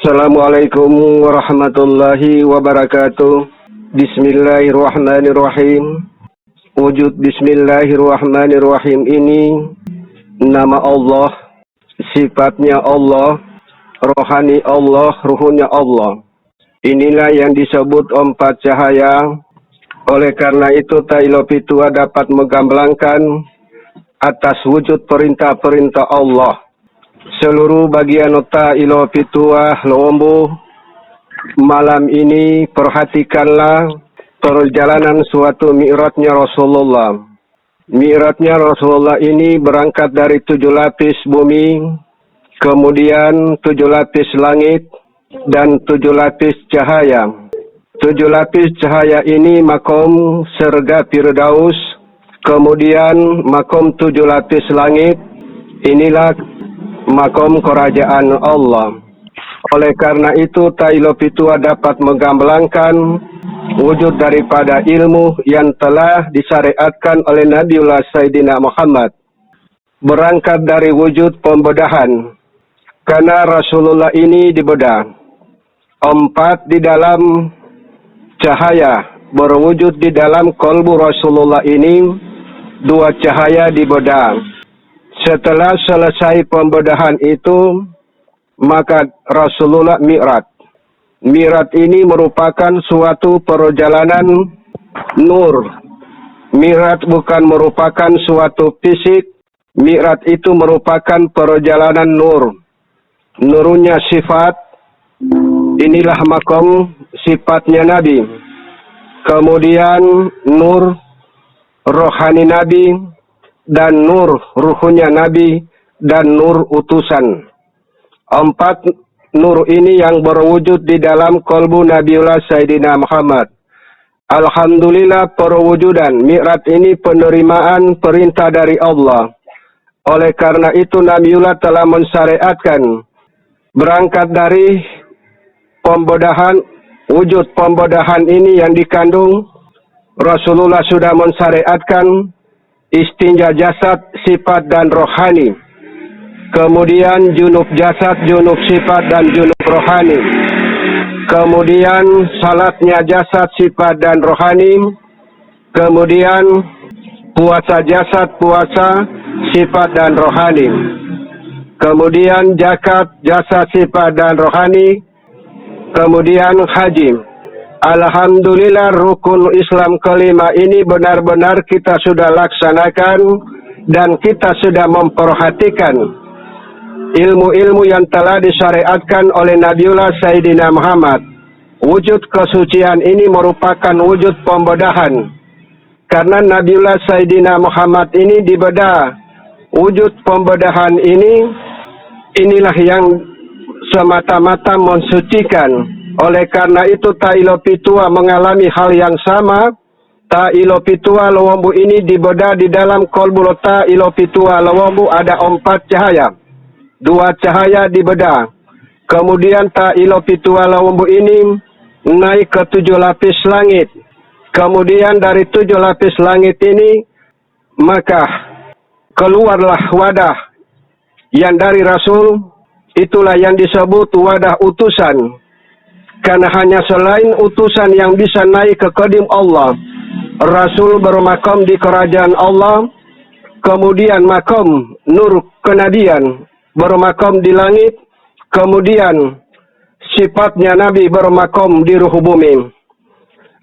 Assalamualaikum warahmatullahi wabarakatuh. Bismillahirrahmanirrahim. Wujud Bismillahirrahmanirrahim ini nama Allah, sifatnya Allah, rohani Allah, ruhnya Allah. Inilah yang disebut empat cahaya. Oleh karena itu Tailo Pitua dapat menggamblangkan atas wujud perintah-perintah Allah. Seluruh bagian Tailo Pitua Lowombo, malam ini perhatikanlah perjalanan suatu mi'rajnya Rasulullah. Mi'rajnya Rasulullah ini berangkat dari 7 lapis bumi, kemudian 7 lapis langit, dan 7 lapis cahaya. 7 lapis cahaya ini makom surga Firdaus, kemudian makom 7 lapis langit, inilah makom kerajaan Allah. Oleh karena itu Tailo Pitua dapat menggamblangkan wujud daripada ilmu yang telah disyariatkan oleh Nabiullah Sayyidina Muhammad. Berangkat dari wujud pembedahan, karena Rasulullah ini dibedah. 4 di dalam cahaya berwujud di dalam kolbu Rasulullah ini, 2 cahaya dibedah. Setelah selesai pembedahan itu, maka Rasulullah mi'raj. Mi'raj ini merupakan suatu perjalanan nur. Mi'raj bukan merupakan suatu fisik. Mi'raj itu merupakan perjalanan nur. Nurnya sifat. Inilah makom sifatnya Nabi. Kemudian nur rohani Nabi, dan nur ruhnya Nabi, dan nur utusan. 4 nur ini yang berwujud di dalam kolbu Nabiullah Sayyidina Muhammad. Alhamdulillah perwujudan mi'raj ini penerimaan perintah dari Allah. Oleh karena itu Nabiullah telah mensyariatkan berangkat dari pembedahan, wujud pembedahan ini yang dikandung. Rasulullah sudah mensyariatkan istinja jasad, sifat, dan rohani. Kemudian junub jasad, junub sifat, dan junub rohani. Kemudian salatnya jasad, sifat, dan rohani. Kemudian puasa jasad, puasa, sifat, dan rohani. Kemudian zakat, jasad, sifat, dan rohani. Kemudian haji. Alhamdulillah rukun Islam kelima ini benar-benar kita sudah laksanakan dan kita sudah memperhatikan ilmu-ilmu yang telah disyariatkan oleh Nabiullah Sayyidina Muhammad. Wujud kesucian ini merupakan wujud pembedahan. Karena Nabiullah Sayyidina Muhammad ini dibedah. Wujud pembedahan ini, inilah yang semata-mata mensucikan. Oleh karena itu Tailo Pitua mengalami hal yang sama. Tailo Pitua Lowombo ini dibedah di dalam kolbu Tailo Pitua Lowombo ada 4 cahaya. 2 cahaya dibedah. Kemudian Tailo Pitua Lowombo ini naik ke 7 lapis langit. Kemudian dari 7 lapis langit ini, maka keluarlah wadah yang dari Rasul. Itulah yang disebut wadah utusan. Karena hanya selain utusan yang bisa naik ke qadim Allah. Rasul bermakam di kerajaan Allah. Kemudian makam nur kenabian bermakam di langit. Kemudian sifatnya Nabi bermakam di ruh bumi.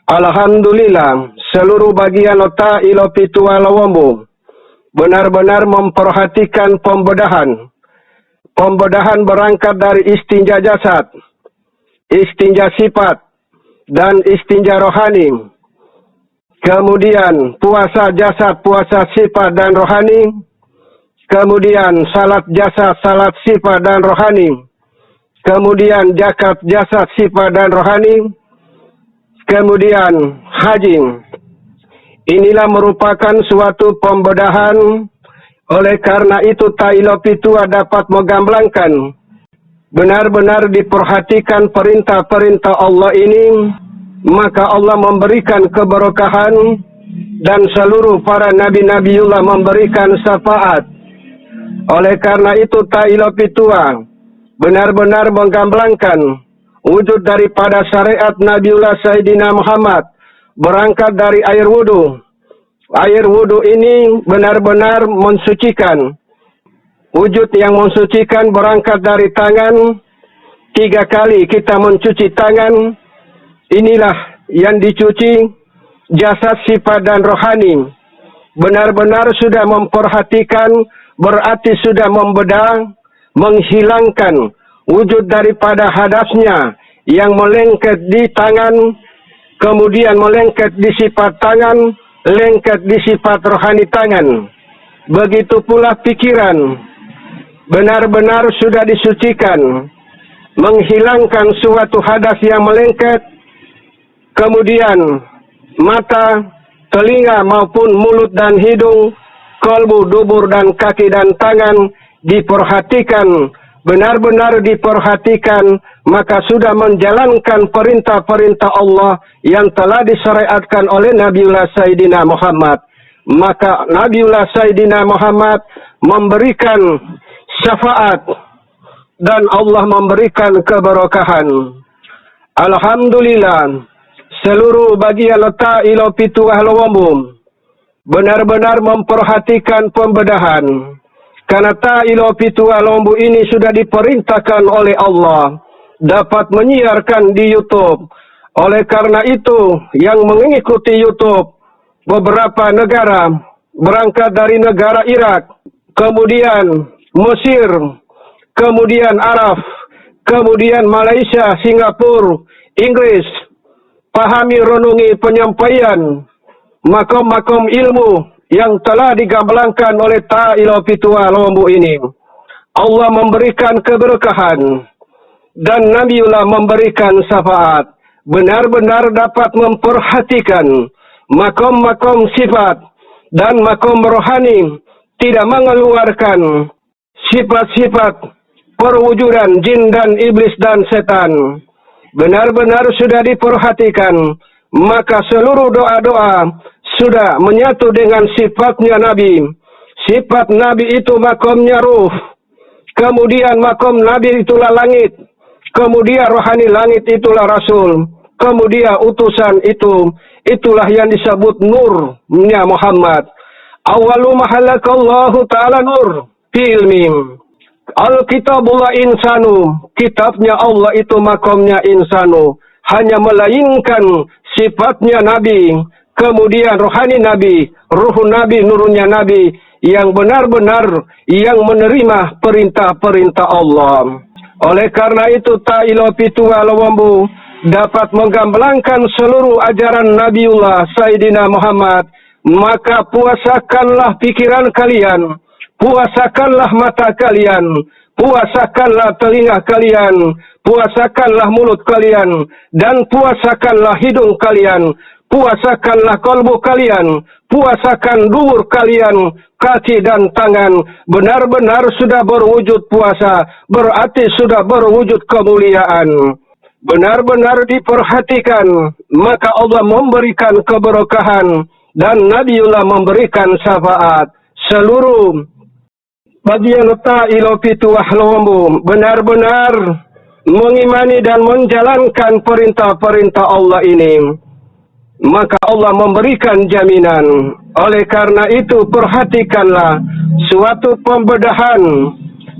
Alhamdulillah seluruh bagian Tailo Pitua Lowombo benar-benar memperhatikan pembedahan. Pembedahan berangkat dari istinja jasad, istinja sifat, dan istinja rohani. Kemudian puasa jasad, puasa sifat, dan rohani. Kemudian salat jasad, salat sifat, dan rohani. Kemudian zakat jasad, sifat, dan rohani. Kemudian haji. Inilah merupakan suatu pembedahan. Oleh karena itu Tailo Pitua dapat menggamblangkan benar-benar diperhatikan perintah-perintah Allah ini, maka Allah memberikan keberkahan dan seluruh para nabi-nabiullah memberikan syafaat. Oleh karena itu Tailo Pitua benar-benar menggamblangkan wujud daripada syariat Nabiullah Sayyidina Muhammad berangkat dari air wudu. Air wudu ini benar-benar mensucikan. Wujud yang mensucikan berangkat dari tangan. 3 kali kita mencuci tangan. Inilah yang dicuci jasad, sifat dan rohani. Benar-benar sudah memperhatikan, berarti sudah membedah, menghilangkan wujud daripada hadasnya yang melengket di tangan, kemudian melengket di sifat tangan, lengket di sifat rohani tangan. Begitu pula pikiran, benar-benar sudah disucikan, menghilangkan suatu hadas yang melengket, kemudian mata, telinga maupun mulut dan hidung, kalbu, dubur dan kaki dan tangan diperhatikan, benar-benar diperhatikan, maka sudah menjalankan perintah-perintah Allah yang telah disyariatkan oleh Nabiullah Sayyidina Muhammad. Maka Nabiullah Sayyidina Muhammad memberikan syafaat dan Allah memberikan keberkahan. Alhamdulillah, seluruh bagian letak ilo pitu ahlawambum benar-benar memperhatikan pembedahan. Karena ta'ilo pitu ahlawambu ini sudah diperintahkan oleh Allah dapat menyiarkan di YouTube. Oleh karena itu, yang mengikuti YouTube beberapa negara, berangkat dari negara Irak, kemudian Mesir, kemudian Arab, kemudian Malaysia, Singapura, Inggris, pahami renungi penyampaian makom-makom ilmu yang telah digamblangkan oleh ta'ilo pitua lombu ini. Allah memberikan keberkahan dan Nabiullah memberikan syafaat. Benar-benar dapat memperhatikan makom-makom sifat dan makom rohani, tidak mengeluarkan sifat-sifat perwujudan jin dan iblis dan setan. Benar-benar sudah diperhatikan, maka seluruh doa-doa sudah menyatu dengan sifatnya Nabi. Sifat Nabi itu makomnya ruh. Kemudian makom Nabi itulah langit. Kemudian rohani langit itulah Rasul. Kemudian utusan itulah yang disebut nurnya Muhammad. Awalu mahalakallahu ta'ala nur fil mim. Al-kitabullah insanu. Kitabnya Allah itu makomnya insanu. Hanya melainkan sifatnya Nabi. Kemudian rohani Nabi, ruh Nabi, nurnya Nabi, yang benar-benar yang menerima perintah-perintah Allah. Oleh karena itu, ta'ilo pitu alawambu dapat menggamblangkan seluruh ajaran Nabiullah Sayyidina Muhammad. Maka puasakanlah pikiran kalian, puasakanlah mata kalian, puasakanlah telinga kalian, puasakanlah mulut kalian, dan puasakanlah hidung kalian. Puasakanlah kalbu kalian, puasakan dubur kalian, kaki dan tangan. Benar-benar sudah berwujud puasa, berarti sudah berwujud kemuliaan. Benar-benar diperhatikan, maka Allah memberikan keberkahan dan Nabiullah memberikan syafaat. Seluruh bagian ta'ilo pitu ahlawambu benar-benar mengimani dan menjalankan perintah-perintah Allah ini. Maka Allah memberikan jaminan. Oleh karena itu perhatikanlah suatu pembedahan.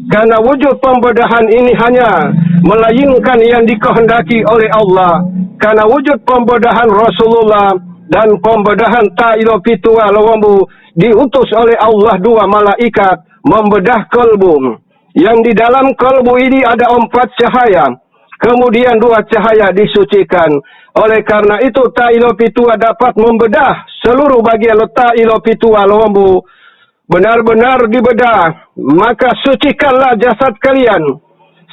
Karena wujud pembedahan ini hanya melainkan yang dikehendaki oleh Allah. Karena wujud pembedahan Rasulullah dan pembedahan ta'ilo pitu alawambu diutus oleh Allah 2 malaikat membedah kalbu. Yang di dalam kalbu ini ada 4 cahaya. Kemudian 2 cahaya disucikan. Oleh karena itu ta'ilo pitua dapat membedah seluruh bagian ta'ilo pitua lombu. Benar-benar dibedah. Maka sucikanlah jasad kalian.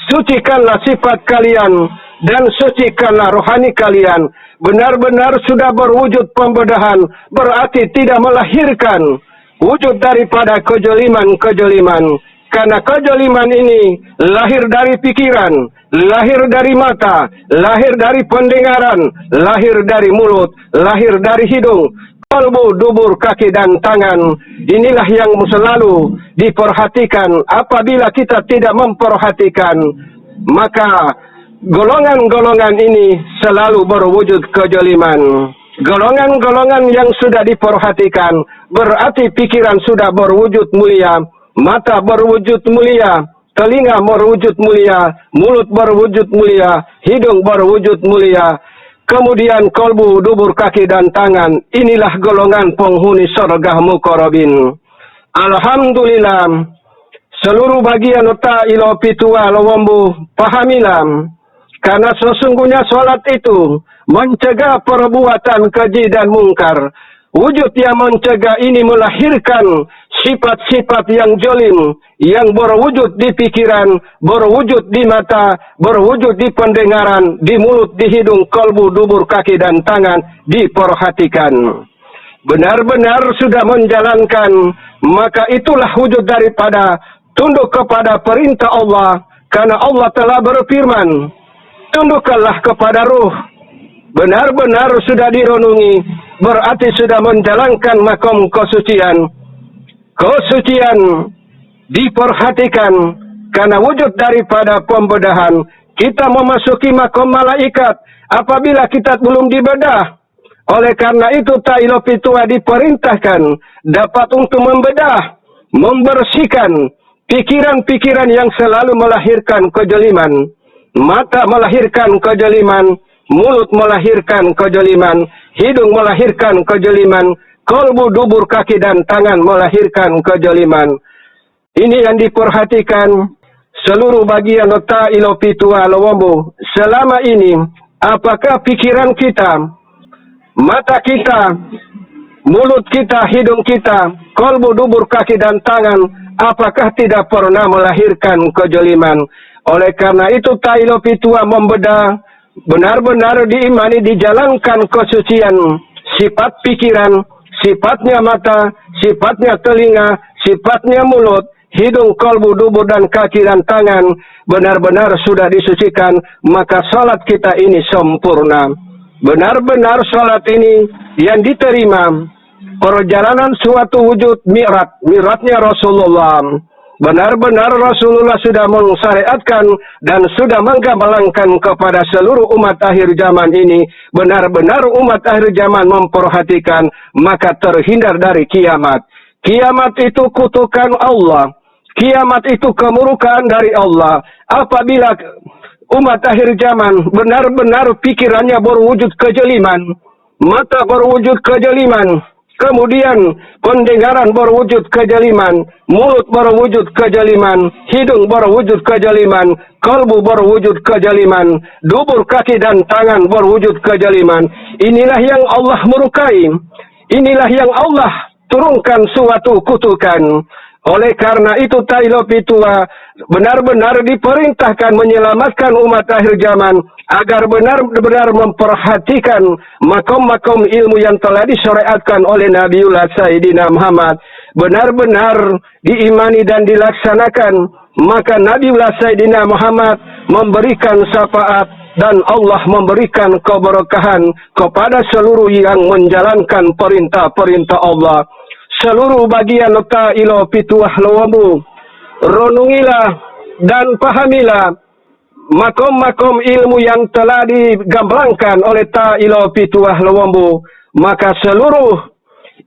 Sucikanlah sifat kalian. Dan sucikanlah rohani kalian. Benar-benar sudah berwujud pembedahan. Berarti tidak melahirkan wujud daripada kejoliman-kejoliman. Karena kejoliman ini lahir dari pikiran, lahir dari mata, lahir dari pendengaran, lahir dari mulut, lahir dari hidung, kalbu, dubur, kaki dan tangan. Inilah yang selalu diperhatikan. Apabila kita tidak memperhatikan, maka golongan-golongan ini selalu berwujud kejaliman. Golongan-golongan yang sudah diperhatikan berarti pikiran sudah berwujud mulia, mata berwujud mulia, telinga berwujud mulia, mulut berwujud mulia, hidung berwujud mulia, kemudian kolbu, dubur, kaki, dan tangan. Inilah golongan penghuni surga muqarrabin. Alhamdulillah, seluruh bagian otak ilo pitua lowombu pahamilah, karena sesungguhnya solat itu mencegah perbuatan keji dan mungkar. Wujud yang mencegah ini melahirkan sifat-sifat yang jolim, yang berwujud di pikiran, berwujud di mata, berwujud di pendengaran, di mulut, di hidung, kolbu, dubur, kaki, dan tangan, diperhatikan. Benar-benar sudah menjalankan, maka itulah wujud daripada tunduk kepada perintah Allah, karena Allah telah berfirman, tundukkanlah kepada ruh. Benar-benar sudah direnungi, berarti sudah menjalankan makom kesucian. Kesucian diperhatikan, karena wujud daripada pembedahan. Kita memasuki makom malaikat apabila kita belum dibedah. Oleh karena itu Ta'ila Pitua diperintahkan dapat untuk membedah, membersihkan pikiran-pikiran yang selalu melahirkan kejeliman. Mata melahirkan kejeliman, mulut melahirkan kejeliman, hidung melahirkan kejeliman, kolbu, dubur, kaki, dan tangan melahirkan kejeliman. Ini yang diperhatikan seluruh bagian otak ilo pitua lowombo. Selama ini, apakah pikiran kita, mata kita, mulut kita, hidung kita, kolbu, dubur, kaki, dan tangan, apakah tidak pernah melahirkan kejeliman? Oleh karena itu Ta'ila Pitua membedah, benar-benar diimani, dijalankan kesucian sifat pikiran, sifatnya mata, sifatnya telinga, sifatnya mulut, hidung, kolbu, dubur, dan kaki, dan tangan, benar-benar sudah disucikan, maka salat kita ini sempurna. Benar-benar salat ini yang diterima, perjalanan suatu wujud mi'ratnya Rasulullah. Benar-benar Rasulullah sudah mensyariatkan dan sudah menggambarkan kepada seluruh umat akhir zaman ini. Benar-benar umat akhir zaman memperhatikan, maka terhindar dari kiamat. Kiamat itu kutukan Allah. Kiamat itu kemurkaan dari Allah. Apabila umat akhir zaman benar-benar pikirannya berwujud kejeliman, mata berwujud kejeliman, kemudian pendengaran berwujud kejeliman, mulut berwujud kejeliman, hidung berwujud kejeliman, kalbu berwujud kejeliman, dubur, kaki, dan tangan berwujud kejeliman. Inilah yang Allah murkai. Inilah yang Allah turunkan suatu kutukan. Oleh karena itu Ta'ila Pitua benar-benar diperintahkan menyelamatkan umat akhir zaman agar benar-benar memperhatikan makom-makom ilmu yang telah disyariatkan oleh Nabiullah Sayyidina Muhammad. Benar-benar diimani dan dilaksanakan, maka Nabiullah Sayyidina Muhammad memberikan syafaat dan Allah memberikan keberkahan kepada seluruh yang menjalankan perintah-perintah Allah. Seluruh bagian Ta'ila Pituah Lowombu, renungilah dan pahamilah makom-makom ilmu yang telah digambarkan oleh Ta'ila Pituah Lowombu. Maka seluruh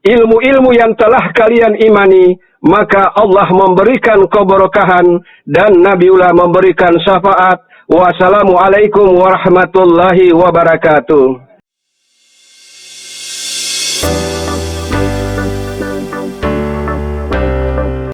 ilmu-ilmu yang telah kalian imani, maka Allah memberikan keberkahan dan Nabiullah memberikan syafaat. Wassalamualaikum warahmatullahi wabarakatuh.